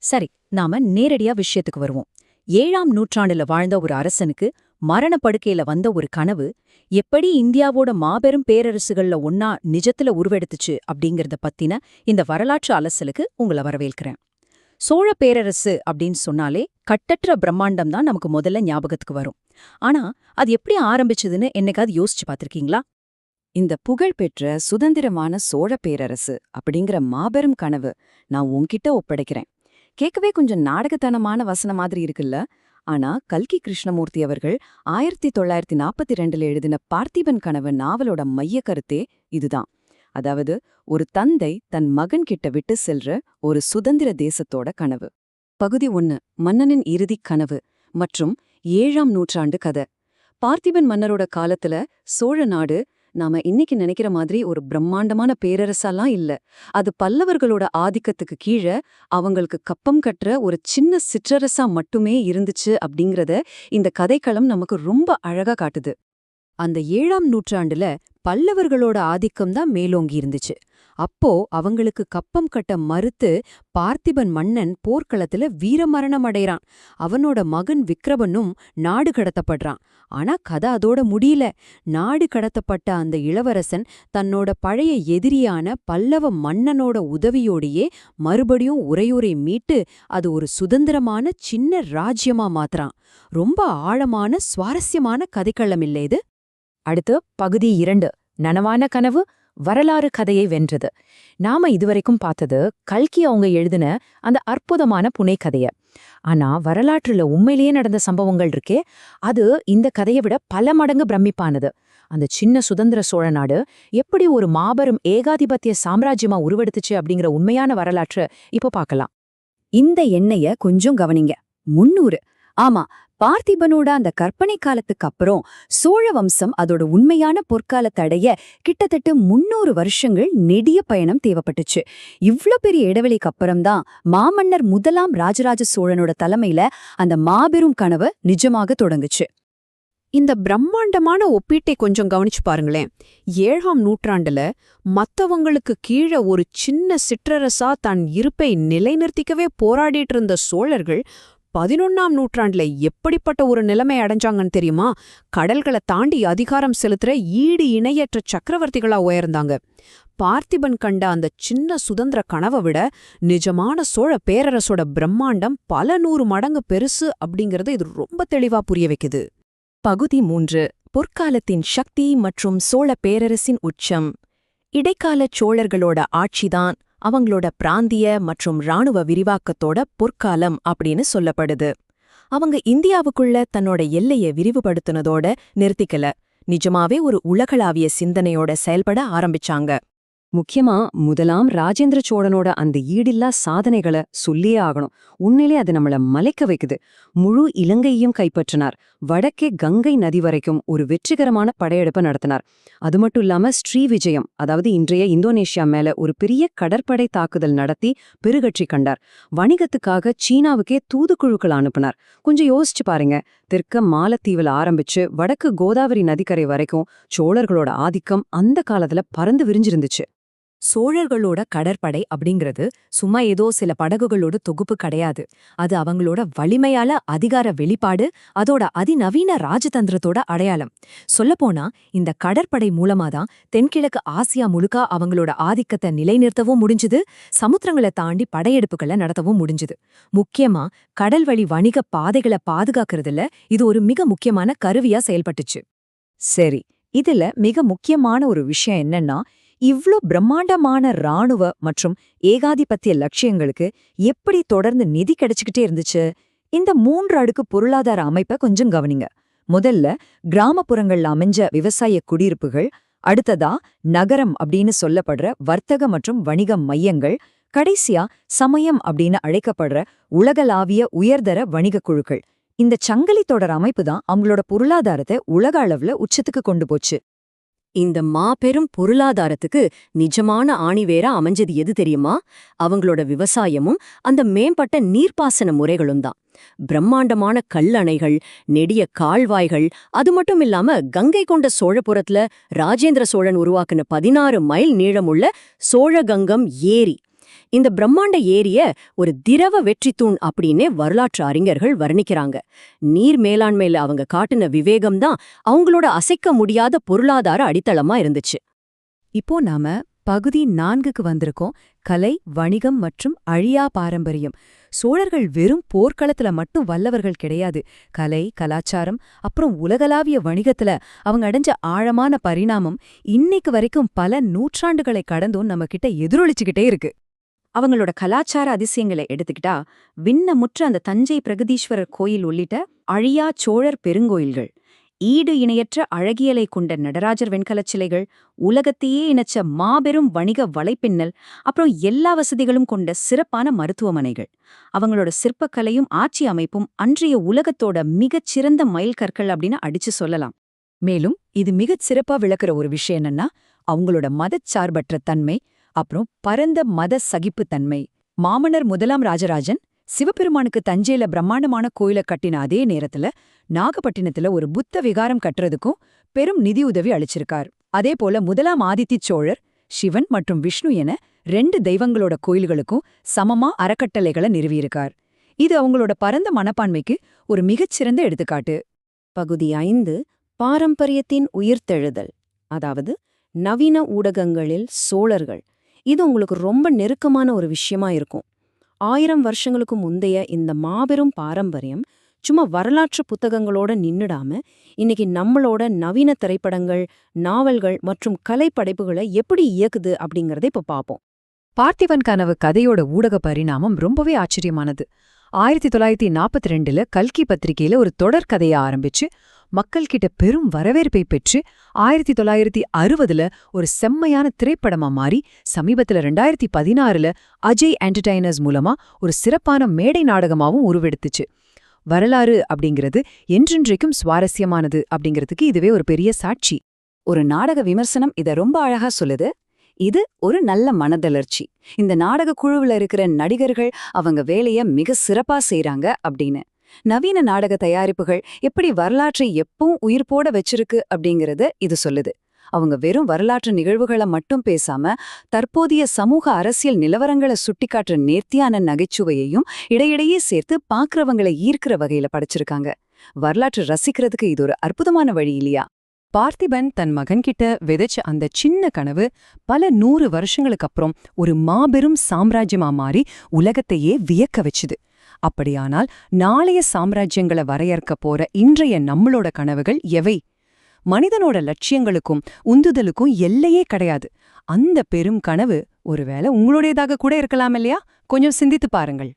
சரி, நாம நேரடியா விஷயத்துக்கு வருவோம். 7ஆம் நூற்றாண்டுல வாழ்ந்த ஒரு அரசனுக்கு மரணப்படுக்கையில வந்த ஒரு கனவு எப்படி இந்தியாவோட மாபெரும் பேரரசுகள்ல ஒன்னா நிஜத்துல உருவெடுத்துச்சு அப்படிங்கறத பத்தின இந்த வரலாற்று அலசலுக்கு உங்களை வரவேற்கிறேன். சோழ பேரரசு அப்படின்னு சொன்னாலே கட்டற்ற பிரம்மாண்டம் தான் நமக்கு முதல்ல ஞாபகத்துக்கு வரும். ஆனா அது எப்படி ஆரம்பிச்சதுன்னு என்னைக்காவது யோசிச்சு பார்த்திருக்கீங்களா? இந்த புகழ்பெற்ற சுதந்திரமான சோழ பேரரசு அப்படிங்கிற மாபெரும் கனவு நான் உன்கிட்ட ஒப்படைக்கிறேன். கேட்கவே கொஞ்சம் நாடகத்தனமான வசனம் மாதிரி இருக்குல்ல. ஆனா கல்கி கிருஷ்ணமூர்த்தி அவர்கள் 1942 எழுதின பார்த்திபன் கனவு நாவலோட மைய கருத்தே இதுதான். அதாவது ஒரு தந்தை தன் மகன் கிட்ட விட்டு செல்ற ஒரு சுதந்திர தேசத்தோட கனவு. பகுதி 1 மன்னனின் இறுதிக் கனவு மற்றும் 7ஆம் நூற்றாண்டு கதை. பார்த்திபன் மன்னரோட காலத்துல சோழ நாடு நாம இன்னைக்கு நினைக்கிற மாதிரி ஒரு பிரம்மாண்டமான பேரரசாலாம் இல்ல. அது பல்லவர்களோட ஆதிக்கத்துக்கு கீழே அவங்களுக்கு கப்பம் கட்டுற ஒரு சின்ன சிற்றரசா மட்டுமே இருந்துச்சு அப்படிங்கறத இந்த கதைக்களம் நமக்கு ரொம்ப அழகா காட்டுது. அந்த 7ஆம் நூற்றாண்டுல பல்லவர்களோட ஆதிக்கம்தான் மேலோங்கி இருந்துச்சு. அப்போ அவங்களுக்கு கப்பம் கட்ட மறுத்து பார்த்திபன் மன்னன் போர்க்களத்துல வீரமரணம் அடைறான். அவனோட மகன் விக்ரமனும் நாடு கடத்தப்படுறான். ஆனா கதை அதோட முடியல. நாடு கடத்தப்பட்ட அந்த இளவரசன் தன்னோட பழைய எதிரியான பல்லவ மன்னனோட உதவியோடையே மறுபடியும் உறையூரை மீட்டு அது ஒரு சுதந்திரமான சின்ன ராஜ்யமா மாத்துறான். ரொம்ப ஆழமான சுவாரஸ்யமான கதைக்களம் இல்ல இது? அடுத்து பகுதி 2 நனவான கனவு வரலாறு கதையை வென்றது. நாம இதுவரைக்கும் பார்த்தது கல்கி அவங்க எழுதின அந்த அற்புதமான புனைக்கதைய. ஆனா வரலாற்றுல உண்மையிலேயே நடந்த சம்பவங்கள் இருக்கே, அது இந்த கதையை விட பல மடங்கு பிரமிப்பானது. அந்த சின்ன சுதந்திர சோழ நாடு எப்படி ஒரு மாபெரும் ஏகாதிபத்திய சாம்ராஜ்யமா உருவெடுத்துச்சு அப்படிங்கிற உண்மையான வரலாற்று இப்போ பார்க்கலாம். இந்த எண்ணைய கொஞ்சம் கவனிங்க. 300. ஆமா, பார்த்திபனோட அந்த கற்பனை காலத்துக்கு அப்புறம் சோழ வம்சம் அதோட உண்மையான பொற்கால தடைய கிட்டத்தட்ட 300 வருஷங்கள் நெடிய பயணம் தேவைப்பட்டுச்சு. இவ்ளோ பெரிய இடைவெளிக்கு அப்புறம்தான் மாமன்னர் முதலாம் ராஜராஜ சோழனோட தலைமையில அந்த மாபெரும் கனவு நிஜமாக தொடங்குச்சு. இந்த பிரம்மாண்டமான ஒப்பீட்டை கொஞ்சம் கவனிச்சு பாருங்களேன். 7ஆம் நூற்றாண்டுல மத்தவங்களுக்கு கீழே ஒரு சின்ன சிற்றரசா தன் இருப்பை நிலைநிறுத்திக்கவே போராடிட்டு இருந்த சோழர்கள் 11ஆம் நூற்றாண்டுல எப்படிப்பட்ட ஒரு நிலைமை அடைஞ்சாங்கன்னு தெரியுமா? கடல்களை தாண்டி அதிகாரம் செலுத்துற ஈடு இணையற்ற சக்கரவர்த்திகளா உயர்ந்தாங்க. பார்த்திபன் கண்ட அந்த சின்ன சுதந்திர கனவை விட நிஜமான சோழ பேரரசோட பிரம்மாண்டம் பல 100 மடங்கு பெருசு அப்படிங்கறது இது ரொம்ப தெளிவா புரிய வைக்குது. பகுதி 3 பொற்காலத்தின் சக்தி மற்றும் சோழ பேரரசின் உச்சம். இடைக்கால சோழர்களோட ஆட்சிதான் அவங்களோட பிராந்திய மற்றும் இராணுவ விரிவாக்கத்தோட பொற்காலம் அப்படின்னு சொல்லப்படுது. அவங்க இந்தியாவுக்குள்ள தன்னோட எல்லையை விரிவுபடுத்தினதோட நிறுத்திக்கல, நிஜமாவே ஒரு உலகளாவிய சிந்தனையோட செயல்பட ஆரம்பிச்சாங்க. முக்கியமா முதலாம் ராஜேந்திர சோழனோட அந்த ஈடில்லா சாதனைகளை சொல்லியே ஆகணும். உண்மையிலே அது நம்மள மலைக்க வைக்குது. முழு இலங்கையையும் கைப்பற்றினார். வடக்கே கங்கை நதி வரைக்கும் ஒரு வெற்றிகரமான படையெடுப்பை நடத்தினார். அது மட்டும் இல்லாம ஸ்ரீவிஜயம், அதாவது இன்றைய இந்தோனேஷியா மேல ஒரு பெரிய கடற்படை தாக்குதல் நடத்தி பெருகட்சி கண்டார். வணிகத்துக்காக சீனாவுக்கே தூதுக்குழுக்கள் அனுப்பினார். கொஞ்சம் யோசிச்சு பாருங்க. தெற்க மாலத்தீவுல ஆரம்பிச்சு வடக்கு கோதாவரி நதிக்கரை வரைக்கும் சோழர்களோட ஆதிக்கம் அந்த காலத்துல பறந்து விரிஞ்சிருந்துச்சு. சோழர்களோட கடற்படை அப்படிங்கிறது சும்மா ஏதோ சில படகுகளோட தொகுப்பு கிடையாது. அது அவங்களோட வலிமையால அதிகார வெளிப்பாடு, அதோட அதிநவீன ராஜதந்திரத்தோட அடையாளம். சொல்லப்போனா இந்த கடற்படை மூலமாதான் தென்கிழக்கு ஆசியா முழுக்க அவங்களோட ஆதிக்கத்தை நிலைநிறுத்தவும் முடிஞ்சுது, சமுத்திரங்களை தாண்டி படையெடுப்புகளை நடத்தவும் முடிஞ்சுது. முக்கியமா கடல்வழி வணிக பாதைகளை பாதுகாக்கிறதுல இது ஒரு மிக முக்கியமான கருவியா செயல்பட்டுச்சு. சரி, இதுல மிக முக்கியமான ஒரு விஷயம் என்னன்னா, இவ்ளோ பிரம்மாண்டமான இராணுவ மற்றும் ஏகாதிபத்திய லட்சியங்களுக்கு எப்படி தொடர்ந்து நிதி கிடைச்சுக்கிட்டே இருந்துச்சு? இந்த 3 அடுக்கு பொருளாதார அமைப்பை கொஞ்சம் கவனிங்க. முதல்ல கிராமப்புறங்கள்ல அமைஞ்ச விவசாய குடியிருப்புகள், அடுத்ததா நகரம் அப்படின்னு சொல்லப்படுற வர்த்தக மற்றும் வணிக மையங்கள், கடைசியா சமயம் அப்படின்னு அழைக்கப்படுற உலகளாவிய உயர்தர வணிக குழுக்கள். இந்த சங்கிலி தொடர் அமைப்பு தான் அவங்களோட பொருளாதாரத்தை உலக அளவுல உச்சத்துக்கு கொண்டு போச்சு. இந்த மாபெரும் பொருளாதாரத்துக்கு நிஜமான ஆணிவேரா அமைஞ்சது எது தெரியுமா? அவங்களோட விவசாயமும் அந்த மேம்பட்ட நீர்ப்பாசன முறைகளும் தான். பிரம்மாண்டமான கல்லணைகள், நெடிய கால்வாய்கள், அது மட்டும் இல்லாம கங்கை கொண்ட சோழபுரத்துல ராஜேந்திர சோழன் உருவாக்குன 16 மைல் நீளமுள்ள சோழகங்கம் ஏரி. இந்த பிரம்மாண்ட ஏரிய ஒரு திரவ வெற்றித்தூண் அப்படின்னே வரலாற்று அறிஞர்கள் வர்ணிக்கிறாங்க. நீர் மேலாண்மையில அவங்க காட்டின விவேகம்தான் அவங்களோட அசைக்க முடியாத பொருளாதார அடித்தளமா இருந்துச்சு. இப்போ நாம பகுதி 4க்கு வந்திருக்கோம். கலை, வணிகம் மற்றும் அழியா பாரம்பரியம். சோழர்கள் வெறும் போர்க்களத்துல மட்டும் வல்லவர்கள் கிடையாது. கலை, கலாச்சாரம் அப்புறம் உலகளாவிய வணிகத்துல அவங்க அடைஞ்ச ஆழமான பரிணாமம் இன்னைக்கு வரைக்கும் பல நூற்றாண்டுகளை கடந்தும் நம்ம கிட்ட எதிரொலிச்சுக்கிட்டே இருக்கு. அவங்களோட கலாச்சார அதிசயங்களை எடுத்துக்கிட்டா விண்ணமுற்ற அந்த தஞ்சை பிரகதீஸ்வரர் கோயில் உள்ளிட்ட அழியா சோழர் பெருங்கோயில்கள், ஈடு இணையற்ற அழகியலை கொண்ட நடராஜர் வெண்கலச் சிலைகள், உலகத்தையே இணைச்ச மாபெரும் வணிக வலைப்பின்னல், அப்புறம் எல்லா வசதிகளும் கொண்ட சிறப்பான மருத்துவமனைகள், அவங்களோட சிற்பக்கலையும் ஆட்சி அமைப்பும் அன்றைய உலகத்தோட மிகச் சிறந்த மைல்கற்கள் அப்படின்னு அடிச்சு சொல்லலாம். மேலும் இது மிகச் சிறப்பா விளக்குற ஒரு விஷயம் என்னன்னா, அவங்களோட மதச்சார்பற்ற தன்மை, அப்புறம் பரந்த மத சகிப்புத்தன்மை. மாமன்னர் முதலாம் ராஜராஜன் சிவபெருமானுக்கு தஞ்சையில பிரம்மாண்டமான கோயில கட்டின அதே நேரத்துல நாகப்பட்டினத்துல ஒரு புத்த விகாரம் கட்டுறதுக்கும் பெரும் நிதியுதவி அளிச்சிருக்கார். அதே போல முதலாம் ஆதித்தி சோழர் சிவன் மற்றும் விஷ்ணு என 2 தெய்வங்களோட கோயில்களுக்கும் சமமா அறக்கட்டளைகளை நிறுவியிருக்கார். இது அவங்களோட பரந்த மனப்பான்மைக்கு ஒரு மிகச்சிறந்த எடுத்துக்காட்டு. பகுதி 5 பாரம்பரியத்தின் உயிர்த்தெழுதல், அதாவது நவீன ஊடகங்களில் சோழர்கள். இது உங்களுக்கு ரொம்ப நெருக்கமான ஒரு விஷயமா இருக்கும். 1000 வருஷங்களுக்கு முந்தைய இந்த மாபெரும் பாரம்பரியம் சும்மா வரலாற்று புத்தகங்களோட நின்னுடாம இன்னைக்கு நம்மளோட நவீன திரைப்படங்கள், நாவல்கள் மற்றும் கலைப்படைப்புகளை எப்படி இயக்குது அப்படிங்கறத இப்ப பாப்போம். பார்த்திபன் கனவு கதையோட ஊடக பரிணாமம் ரொம்பவே ஆச்சரியமானது. 1942ல கல்கி பத்திரிகையில ஒரு தொடர் கதையை ஆரம்பிச்சு மக்கள் கிட்ட பெரும் வரவேற்பை பெற்று 1960ல ஒரு செம்மையான திரைப்படமா மாறி சமீபத்துல 2016ல அஜய் என்டர்டைனர்ஸ் மூலமா ஒரு சிறப்பான மேடை நாடகமாவும் உருவெடுத்துச்சு. வரலாறு அப்படிங்கிறது என்றென்றைக்கும் சுவாரஸ்யமானது அப்படிங்கிறதுக்கு இதுவே ஒரு பெரிய சாட்சி. ஒரு நாடக விமர்சனம் இத ரொம்ப அழகா சொல்லுது. இது ஒரு நல்ல மனதளர்ச்சி. இந்த நாடக குழுவுல இருக்கிற நடிகர்கள் அவங்க வேலைய மிக சிறப்பா செய்றாங்க அப்படின்னு. நவீன நாடக தயாரிப்புகள் எப்படி வரலாற்றை எப்பவும் உயிர்ப்போட வச்சிருக்கு அப்படிங்கறத இது சொல்லுது. அவங்க வெறும் வரலாற்று நிகழ்வுகளை மட்டும் பேசாம தற்போதைய சமூக அரசியல் நிலவரங்களை சுட்டிக்காட்டுற நேர்த்தியான நகைச்சுவையையும் இடையிடையே சேர்த்து பாக்குறவங்களை ஈர்க்கிற வகையில படைச்சிருக்காங்க. வரலாற்று ரசிக்கிறதுக்கு இது ஒரு அற்புதமான வழி இல்லையா? பார்த்திபன் தன் மகன்கிட்ட விதைச்ச அந்த சின்ன கனவு பல 100 வருஷங்களுக்கு அப்புறம் ஒரு மாபெரும் சாம்ராஜ்யமா மாறி உலகத்தையே வியக்க வச்சுது. அப்படியானால் நாளைய சாம்ராஜ்யங்களை வரையறுக்க போற இன்றைய நம்மளோட கனவுகள் எவை? மனிதனோட லட்சியங்களுக்கும் உந்துதலுக்கும் எல்லையே கிடையாது. அந்த பெரும் கனவு ஒருவேளை உங்களுடையதாக கூட இருக்கலாம் இல்லையா? கொஞ்சம் சிந்தித்து பாருங்கள்.